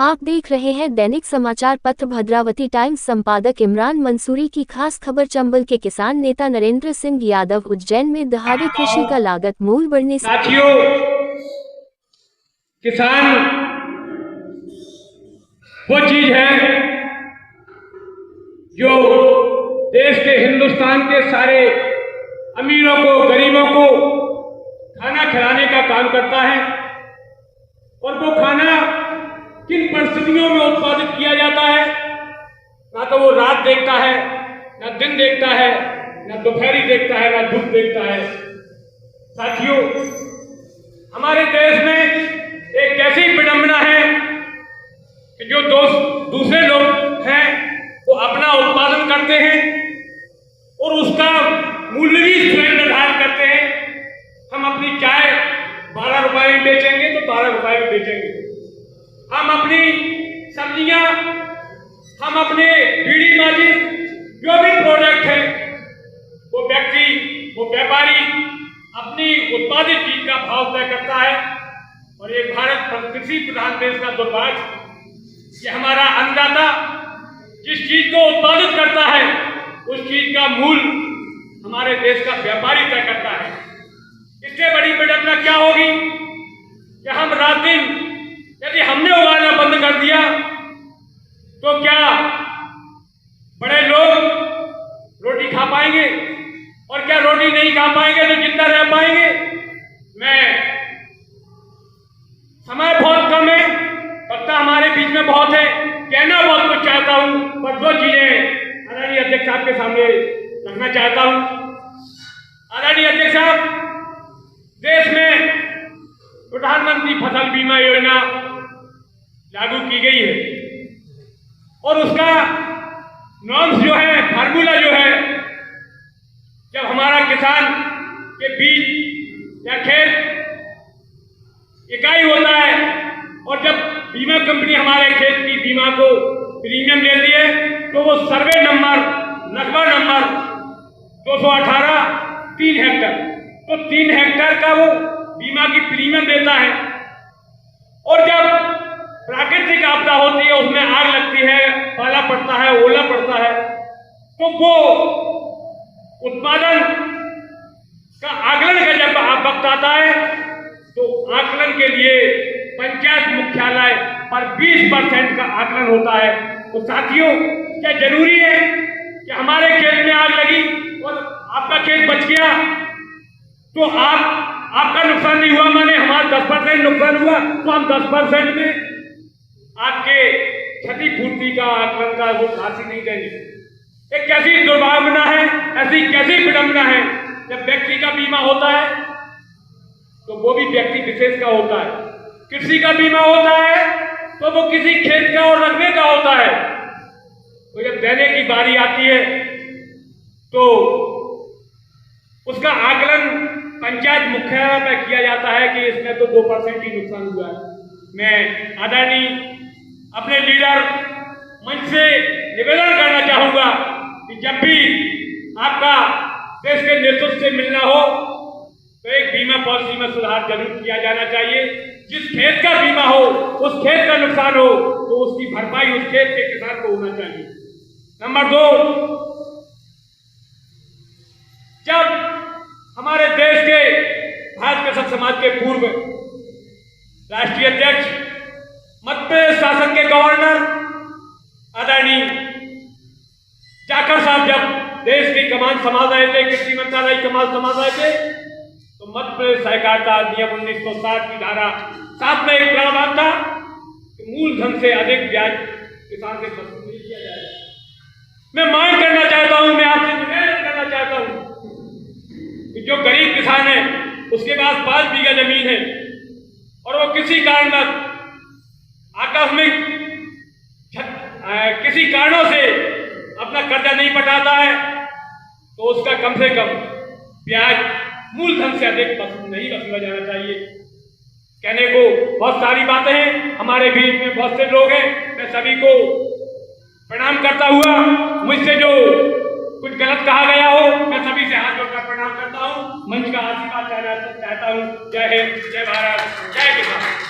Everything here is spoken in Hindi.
आप देख रहे हैं दैनिक समाचार पत्र भद्रावती टाइम्स। संपादक इमरान मंसूरी की खास खबर। चंबल के किसान नेता नरेंद्र सिंह यादव उज्जैन में दहाड़े कृषि का लागत मूल्य बढ़ने से। साथियों, किसान वो चीज है जो देश के, हिंदुस्तान के सारे अमीरों को, गरीबों को खाना खिलाने का काम करता है। और वो खाना किन परिस्थितियों में उत्पादित किया जाता है, ना तो वो रात देखता है, ना दिन देखता है, ना दोपहरी देखता है, ना धूप देखता है। साथियों, हमारे देश में एक ऐसी विडंबना है कि जो दूसरे लोग हैं वो अपना उत्पादन करते हैं और उसका मूल्य भी स्वयं निर्धारित करते हैं। हम अपनी चाय 12 रुपए में बेचेंगे तो 12 रुपए में बेचेंगे। हम अपनी सब्जियां, हम अपने बीड़ी माचिस, जो भी प्रोडक्ट है, वो व्यक्ति, वो व्यापारी अपनी उत्पादित चीज का भाव तय करता है। और ये भारत कृषि प्रधान देश का दुर्भाग्य कि हमारा अन्नदाता जिस चीज को उत्पादित करता है उस चीज का मूल्य हमारे देश का व्यापारी तय करता है। इससे बड़ी विडंबना क्या होगी कि हम रात दिन यदि हमने उगाना बंद कर दिया तो क्या बड़े लोग रोटी खा पाएंगे? और क्या रोटी नहीं खा पाएंगे तो जिंदा रह पाएंगे? समय बहुत कम है, वक्त हमारे बीच में बहुत है, कहना बहुत कुछ चाहता हूं, पर दो चीजें आदरणीय अध्यक्ष साहब के सामने रखना चाहता हूं। आदरणीय अध्यक्ष साहब, देश में प्रधानमंत्री फसल बीमा योजना लागू की गई है और उसका नॉर्म्स जो है, फार्मूला जो है, जब हमारा किसान के बीज या खेत इकाई होता है और जब बीमा कंपनी हमारे खेत की बीमा को प्रीमियम लेती है तो वो सर्वे नंबर, नकबा नंबर 218 3 हेक्टर, तो 3 हेक्टर का वो बीमा की प्रीमियम देता है। और जब प्राकृतिक आपदा होती है, उसमें आग लगती है, पाला पड़ता है, ओला पड़ता है, तो वो उत्पादन का आकलन का जब वक्त आता है तो आकलन के लिए पंचायत मुख्यालय पर 20% का आकलन होता है। तो साथियों, क्या जरूरी है कि हमारे खेत में आग लगी और आपका खेत बच गया तो आपका नुकसान नहीं हुआ, माने हमारा 10% नुकसान हुआ तो हम 10% में आपके क्षतिपूर्ति का आकलन का वो राशि नहीं देंगे। एक कैसी दुर्भावना है, ऐसी कैसी विडंबना है। जब व्यक्ति का बीमा होता है तो वो भी व्यक्ति विशेष का होता है, कृषि का बीमा होता है तो वो किसी खेत का और रखने का होता है। तो जब देने की बारी आती है तो उसका आकलन पंचायत मुख्यालय पर किया जाता है कि इसमें तो 2% ही नुकसान हुआ है। मैं आदरणीय अपने लीडर मंच से निवेदन करना चाहूंगा कि जब भी आपका देश के नेतृत्व से मिलना हो तो एक बीमा पॉलिसी में सुधार जरूर किया जाना चाहिए। जिस खेत का बीमा हो, उस खेत का नुकसान हो तो उसकी भरपाई उस खेत के किसान को होना चाहिए। नंबर 2, जब हमारे देश के भारत कृषक समाज के पूर्व राष्ट्रीय अध्यक्ष, मध्य प्रदेश शासन के गवर्नर आदरणीय जाखड़ साहब जब देश की कमान संभाल रहे थे, कृषि मंत्रालय की कमान संभाल रहे थे, तो मध्य प्रदेश सहकारिता अधिनियम 1960 की धारा 7 में एक प्रावधान था कि मूलधन से अधिक ब्याज किसान से वसूल नहीं किया जाएगा। मैं मांग करना चाहता हूं, मैं आपसे निवेदन करना चाहता हूं कि जो गरीब किसान है उसके पास 5 बीघा जमीन है और वो किसी कारणवश आकस्मिक किसी कारणों से अपना कर्जा नहीं पटाता है तो उसका कम से कम ब्याज मूलधन से अधिक नहीं वसूला जाना चाहिए। कहने को बहुत सारी बातें हैं, हमारे बीच में बहुत से लोग हैं, मैं सभी को प्रणाम करता हुआ, मुझसे जो कुछ गलत कहा गया हो मैं सभी से हाथ जोड़कर प्रणाम करता हूं, मंच का आशीर्वाद चाहता हूं। जय हिंद, जय भारत, जय किसान।